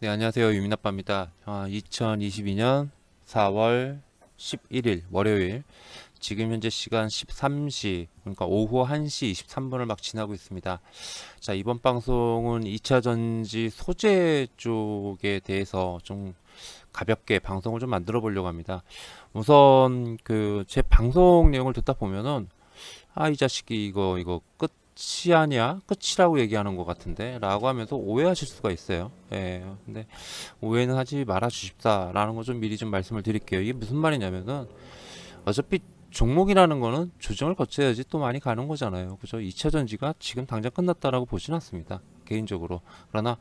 네, 안녕하세요. 유민아빠입니다. 2022년 4월 11일 월요일, 지금 현재 시간 13시, 그러니까 오후 1시 23분을 막 지나고 있습니다. 자, 이번 방송은 2차 전지 소재 쪽에 대해서 좀 가볍게 방송을 좀 만들어 보려고 합니다. 우선 제 방송 내용을 듣다 보면은 이 자식이 이거 끝이 아니야? 끝이라고 얘기하는 것 같은데? 라고 하면서 오해하실 수가 있어요. 예, 근데 오해는 하지 말아 주십사라는 거 좀 미리 좀 말씀을 드릴게요. 이게 무슨 말이냐면은 어차피 종목이라는 거는 조정을 거쳐야지 또 많이 가는 거잖아요. 그죠? 2차 전지가 지금 당장 끝났다라고 보진 않습니다. 개인적으로. 그러나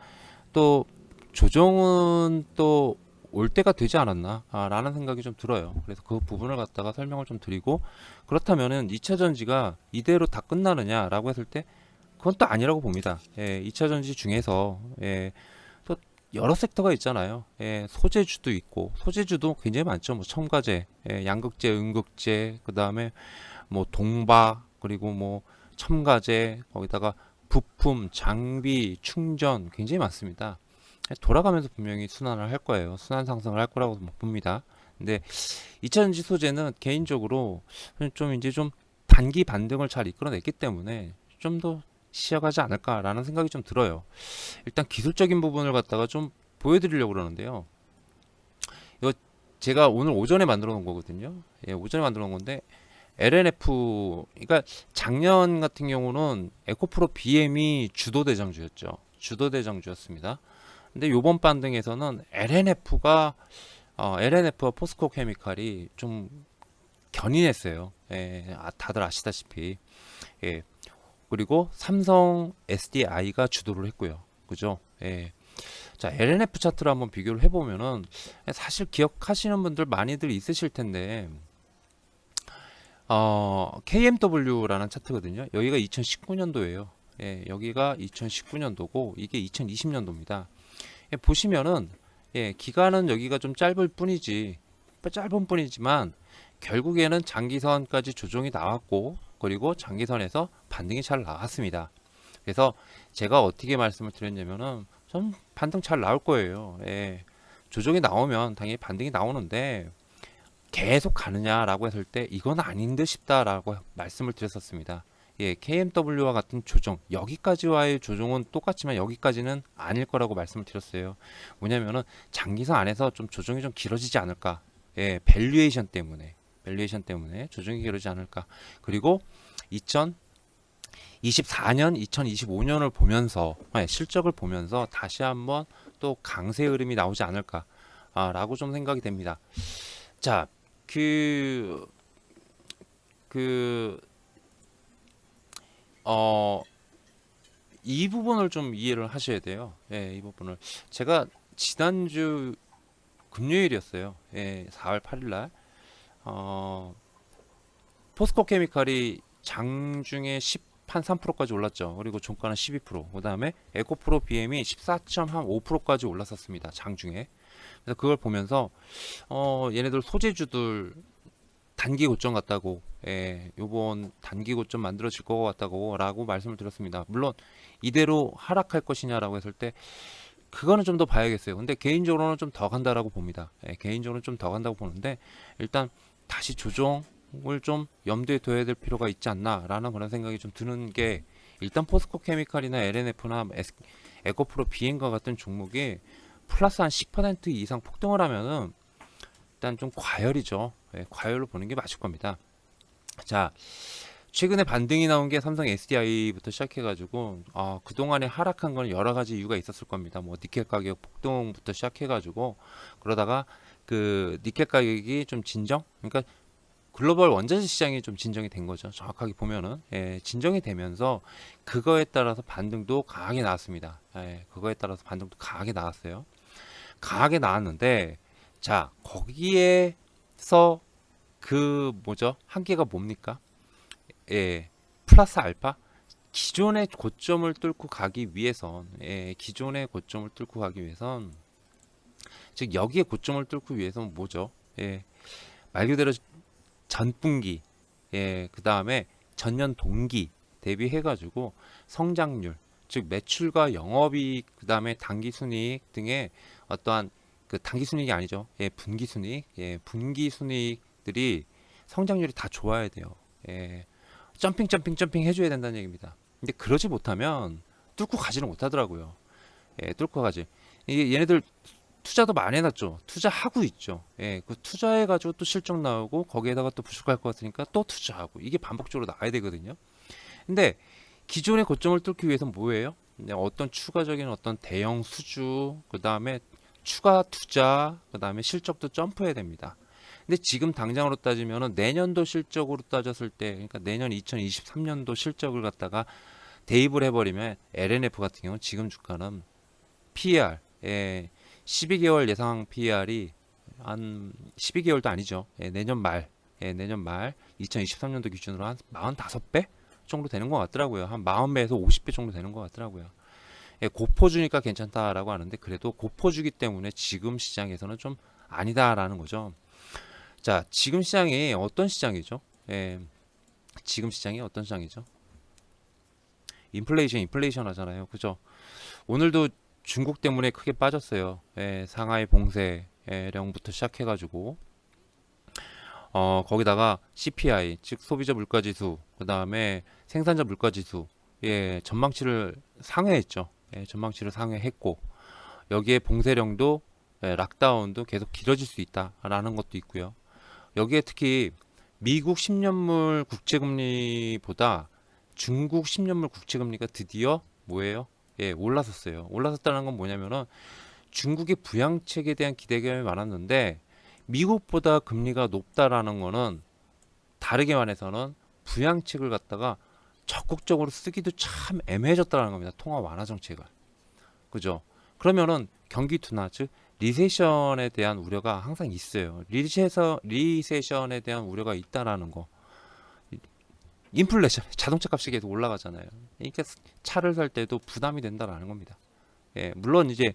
또 조정은 또 올 때가 되지 않았나 라는 생각이 좀 들어요. 그래서 그 부분을 갖다가 설명을 좀 드리고, 그렇다면은 2차 전지가 이대로 다 끝나느냐라고 했을 때 그건 또 아니라고 봅니다. 2차 전지 중에서 또 여러 섹터가 있잖아요. 소재주도 있고, 소재주도 굉장히 많죠. 뭐 첨가제, 양극재, 음극재, 그 다음에 뭐 동바, 그리고 뭐 첨가제, 거기다가 부품, 장비, 충전 굉장히 많습니다. 돌아가면서 분명히 순환을 할 거예요. 순환 상승을 할 거라고 봅니다. 근데 2차전지 소재는 개인적으로 좀 이제 좀 단기 반등을 잘 이끌어냈기 때문에 좀 더 시작하지 않을까라는 생각이 좀 들어요. 일단 기술적인 부분을 갖다가 좀 보여드리려고 그러는데요. 이거 제가 오늘 오전에 만들어 놓은 거거든요. 오전에 만들어 놓은 건데 LNF, 그러니까 작년 같은 경우는 에코프로 BM이 주도 대장주였죠. 주도 대장주였습니다. 근데 요번 반등에서는 LNF와 포스코 케미칼이 좀 견인했어요. 다들 아시다시피. 예, 그리고 삼성 SDI가 주도를 했고요. 그죠? 자, LNF 차트를 한번 비교를 해보면은 사실 기억하시는 분들 많이들 있으실 텐데, KMW라는 차트거든요. 여기가 2019년도예요. 여기가 2019년도고 이게 2020년도입니다. 보시면은 기간은 여기가 좀 짧은 뿐이지만 결국에는 장기선까지 조정이 나왔고, 그리고 장기선에서 반등이 잘 나왔습니다. 그래서 제가 어떻게 말씀을 드렸냐면은 좀 반등 잘 나올 거예요. 조정이 나오면 당연히 반등이 나오는데 계속 가느냐라고 했을 때 이건 아닌 듯 싶다라고 말씀을 드렸었습니다. KMW와 같은 조정, 여기까지와의 조정은 똑같지만 여기까지는 아닐 거라고 말씀을 드렸어요. 뭐냐면은 장기선 안에서 좀 조정이 좀 길어지지 않을까. 밸류에이션 때문에 조정이 길어지지 않을까. 그리고 2024년, 2025년을 보면서, 실적을 보면서 다시 한번 또 강세 흐름이 나오지 않을까라고 좀 생각이 됩니다. 자, 그, 그, 어, 이 부분을 좀 이해를 하셔야 돼요. 이 부분을. 제가 지난주 금요일이었어요. 4월 8일 날. 어, 포스코 케미칼이 장중에 3%까지 올랐죠. 그리고 종가는 12%. 그 다음에 에코프로 BM이 14.5%까지 올랐었습니다. 장중에. 그래서 그걸 보면서, 얘네들 소재주들 단기 고점 같다고, 요번 단기 고점 만들어질 것 같다고 라고 말씀을 드렸습니다. 물론 이대로 하락할 것이냐라고 했을 때 그거는 좀 더 봐야겠어요. 근데 개인적으로는 좀 더 간다라고 봅니다. 개인적으로는 좀 더 간다고 보는데, 일단 다시 조정을 좀 염두에 둬야 될 필요가 있지 않나라는 그런 생각이 좀 드는 게, 일단 포스코 케미칼이나 LNF나 에코프로 비행과 같은 종목이 플러스 한 10% 이상 폭등을 하면은 일단 좀 과열이죠. 과열로 보는 게 맞을 겁니다. 자, 최근에 반등이 나온 게 삼성 SDI부터 시작해가지고, 그동안에 하락한 건 여러 가지 이유가 있었을 겁니다. 뭐 니켈 가격 폭등부터 시작해가지고, 그러다가 그 니켈 가격이 좀 그러니까 글로벌 원자재 시장이 좀 진정이 된 거죠. 정확하게 보면은, 진정이 되면서 그거에 따라서 반등도 강하게 나왔습니다. 그거에 따라서 반등도 강하게 나왔어요. 강하게 나왔는데, 자, 거기에서 뭐죠? 한계가 뭡니까? 플러스 알파? 기존의 고점을 뚫고 가기 위해선, 즉 여기에 고점을 뚫고 위해서는 뭐죠? 말 그대로 전분기, 그 다음에 전년 동기 대비해가지고 성장률, 즉 매출과 영업이익, 그다음에 당기순이익 등의 어떠한 그 당기순이익이 아니죠. 예, 분기순이익, 예, 분기순이익들이 성장률이 다 좋아야 돼요. 예, 점핑 해줘야 된다는 얘기입니다. 근데 그러지 못하면 뚫고 가지는 못하더라고요. 예, 뚫고 가지. 이게 얘네들 투자도 많이 해놨죠. 투자하고 있죠. 예, 그 투자해가지고 또 실적 나오고 거기에다가 또 부족할 것 같으니까 또 투자하고 이게 반복적으로 나와야 되거든요. 근데 기존의 고점을 뚫기 위해서 뭐예요? 어떤 추가적인 어떤 대형 수주, 그 다음에 추가 투자, 그 다음에 실적도 점프해야 됩니다. 근데 지금 당장으로 따지면은 내년도 실적으로 따졌을 때, 그러니까 내년 2023년도 실적을 갖다가 대입을 해버리면 LNF 같은 경우는 지금 주가는 PER, 12개월 예상 PER이 한 12개월도 아니죠. 내년 말 2023년도 기준으로 한 45배 정도 되는 것 같더라고요. 한 40배에서 50배 정도 되는 것 같더라고요. 고포주니까 괜찮다라고 하는데 그래도 고포주기 때문에 지금 시장에서는 좀 아니다라는 거죠. 자, 지금 시장이 어떤 시장이죠? 지금 시장이 어떤 시장이죠? 인플레이션 하잖아요. 그죠? 오늘도 중국 때문에 크게 빠졌어요. 상하이 봉쇄령부터 시작해가지고 거기다가 CPI, 즉 소비자 물가지수, 그 다음에 생산자 물가지수, 전망치를 상회했죠. 전망치를 상회했고 여기에 봉쇄령도 락다운도 계속 길어질 수 있다라는 것도 있고요. 여기에 특히 미국 10년물 국채금리보다 중국 10년물 국채금리가 드디어 뭐예요? 올라섰어요. 올라섰다는 건 뭐냐면은 중국의 부양책에 대한 기대감이 많았는데 미국보다 금리가 높다라는 거는 다르게 말해서는 부양책을 갖다가 적극적으로 쓰기도 참 애매해졌다는 겁니다. 통화 완화 정책을. 그죠? 그러면은 경기 둔화, 즉 리세션에 대한 우려가 항상 있어요. 리세션에 대한 우려가 있다라는 거. 인플레이션, 자동차 값이 계속 올라가잖아요. 그러니까 차를 살 때도 부담이 된다라는 겁니다. 물론 이제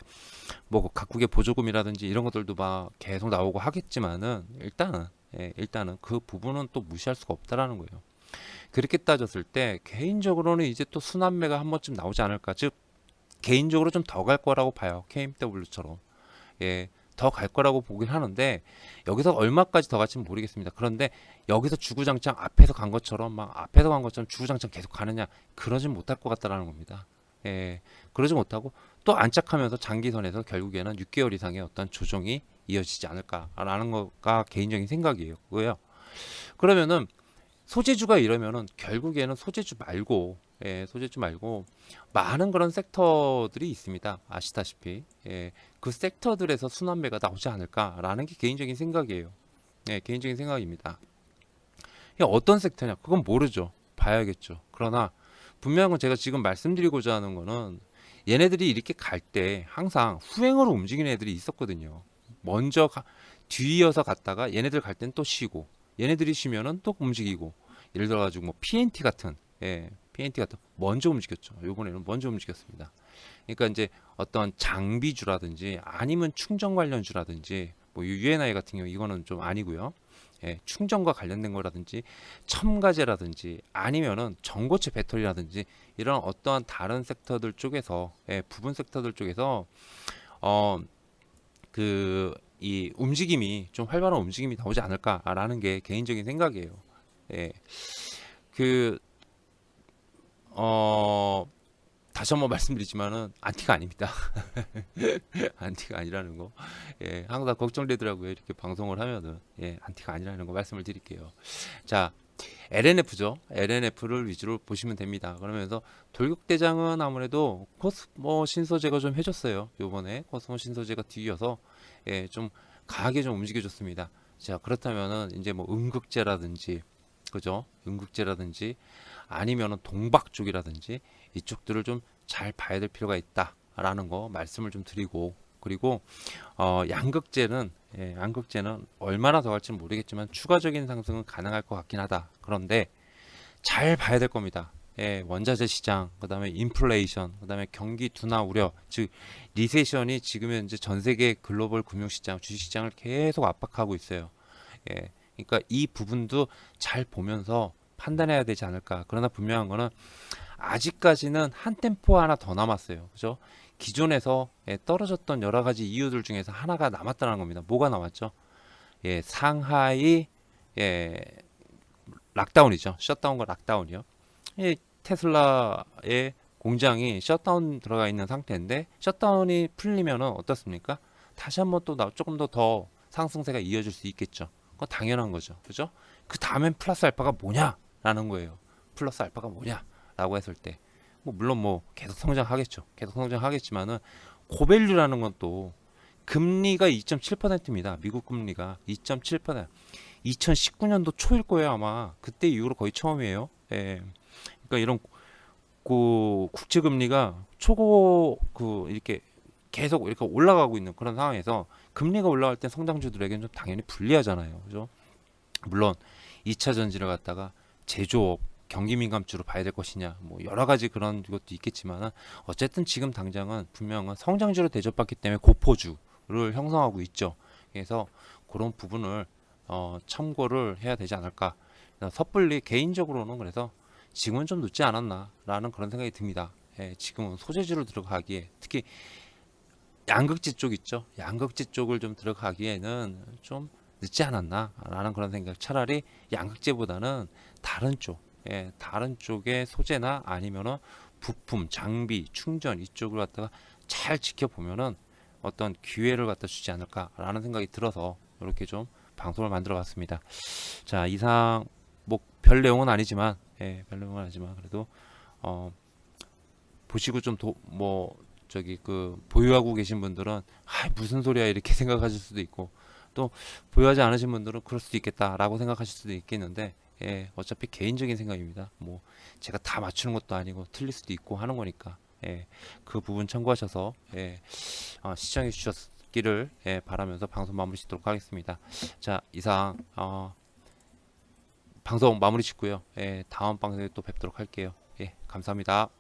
뭐 각국의 보조금이라든지 이런 것들도 막 계속 나오고 하겠지만은 일단은 그 부분은 또 무시할 수가 없다라는 거예요. 그렇게 따졌을 때 개인적으로는 이제 또 순환매가 한 번쯤 나오지 않을까. 즉 개인적으로 좀 더 갈 거라고 봐요. KMW처럼. 더 갈 거라고 보긴 하는데 여기서 얼마까지 더 갈지는 모르겠습니다. 그런데 여기서 주구장창 앞에서 간 것처럼 주구장창 계속 가느냐, 그러진 못할 것 같다라는 겁니다. 그러지 못하고 또 안착하면서 장기선에서 결국에는 6개월 이상의 어떤 조정이 이어지지 않을까라는 거가 개인적인 생각이고요. 그러면은 소재주가 이러면은 결국에는 소재주 말고 많은 그런 섹터들이 있습니다. 아시다시피 그 섹터들에서 순환매가 나오지 않을까라는 게 개인적인 생각이에요. 개인적인 생각입니다. 이게 어떤 섹터냐? 그건 모르죠. 봐야겠죠. 그러나 분명한 건 제가 지금 말씀드리고자 하는 거는 얘네들이 이렇게 갈 때 항상 후행으로 움직이는 애들이 있었거든요. 뒤이어서 갔다가 얘네들 갈 땐 또 쉬고 얘네들이 쉬면은 또 움직이고, 예를 들어 가지고 뭐 PNT 같은 먼저 움직였죠. 요번에는 먼저 움직였습니다. 그러니까 이제 어떤 장비주라든지 아니면 충전 관련주라든지 뭐 UNI 같은 경우 이거는 좀 아니고요. 충전과 관련된 거라든지 첨가제라든지 아니면은 전고체 배터리라든지 이런 어떠한 다른 섹터들 쪽에서 부분 섹터들 쪽에서 이 움직임이 좀 활발한 움직임이 나오지 않을까라는 게 개인적인 생각이에요. 그 다시 한번 말씀드리지만은 안티가 아닙니다. 안티가 아니라는 거. 항상 걱정되더라고요. 이렇게 방송을 하면은 안티가 아니라는 거 말씀을 드릴게요. 자, LNF죠. LNF를 위주로 보시면 됩니다. 그러면서 돌격대장은 아무래도 코스모 신소재가 좀 해줬어요. 요번에 코스모 신소재가 뒤이어서 좀 강하게 좀 움직여줬습니다. 자, 그렇다면은 이제 뭐 음극재라든지, 그죠? 음극재라든지 아니면은 동박 쪽이라든지 이쪽들을 좀 잘 봐야 될 필요가 있다라는 거 말씀을 좀 드리고, 그리고 양극재는 얼마나 더 갈지는 모르겠지만 추가적인 상승은 가능할 것 같긴 하다. 그런데 잘 봐야 될 겁니다. 원자재 시장, 그다음에 인플레이션, 그다음에 경기 둔화 우려, 즉 리세션이 지금 현재 전 세계 글로벌 금융시장, 주식시장을 계속 압박하고 있어요. 그러니까 이 부분도 잘 보면서 판단해야 되지 않을까. 그러나 분명한 거는 아직까지는 한 템포 하나 더 남았어요. 그죠? 기존에서 떨어졌던 여러 가지 이유들 중에서 하나가 남았다는 겁니다. 뭐가 남았죠? 상하이 예, 락다운이죠. 셧다운과 락다운이요. 테슬라의 공장이 셧다운 들어가 있는 상태인데 셧다운이 풀리면은 어떻습니까? 다시 한번 또 조금 더 상승세가 이어질 수 있겠죠. 그거 당연한 거죠. 그죠? 그 다음엔 플러스 알파가 뭐냐라는 거예요. 플러스 알파가 뭐냐라고 했을 때 물론 계속 성장하겠죠. 계속 성장하겠지만은 고밸류라는 건 또 금리가 2.7%입니다. 미국 금리가 2.7%. 2019년도 초일 거예요, 아마. 그때 이후로 거의 처음이에요. 예. 그러니까 이런 국채 금리가 초고 이렇게 계속 이렇게 올라가고 있는 그런 상황에서 금리가 올라갈 때 성장주들에게는 좀 당연히 불리하잖아요. 그죠? 물론 2차 전지를 갖다가 제조업, 경기 민감주로 봐야 될 것이냐, 여러 가지 그런 것도 있겠지만 어쨌든 지금 당장은 분명한 성장주로 대접받기 때문에 고포주를 형성하고 있죠. 그래서 그런 부분을 참고를 해야 되지 않을까. 섣불리 개인적으로는 그래서 지금은 좀 늦지 않았나라는 그런 생각이 듭니다. 지금은 소재주를 들어가기에 특히 양극재 쪽 있죠. 양극재 쪽을 좀 들어가기에는 좀 늦지 않았나라는 그런 생각. 차라리 양극재보다는 다른 쪽, 다른 쪽의 소재나 아니면은 부품, 장비, 충전 이쪽을 갖다가 잘 지켜보면은 어떤 기회를 갖다 주지 않을까라는 생각이 들어서 이렇게 좀 방송을 만들어 봤습니다. 자, 이상 별 내용은 아니지만, 별 내용은 아니지만 그래도 보시고 좀 보유하고 계신 분들은 무슨 소리야 이렇게 생각하실 수도 있고 또 보유하지 않으신 분들은 그럴 수도 있겠다라고 생각하실 수도 있겠는데 어차피 개인적인 생각입니다. 제가 다 맞추는 것도 아니고 틀릴 수도 있고 하는 거니까 그 부분 참고하셔서 시청해 주셨기를 바라면서 방송 마무리 짓도록 하겠습니다. 자, 이상 방송 마무리 짓고요. 다음 방송에 또 뵙도록 할게요. 감사합니다.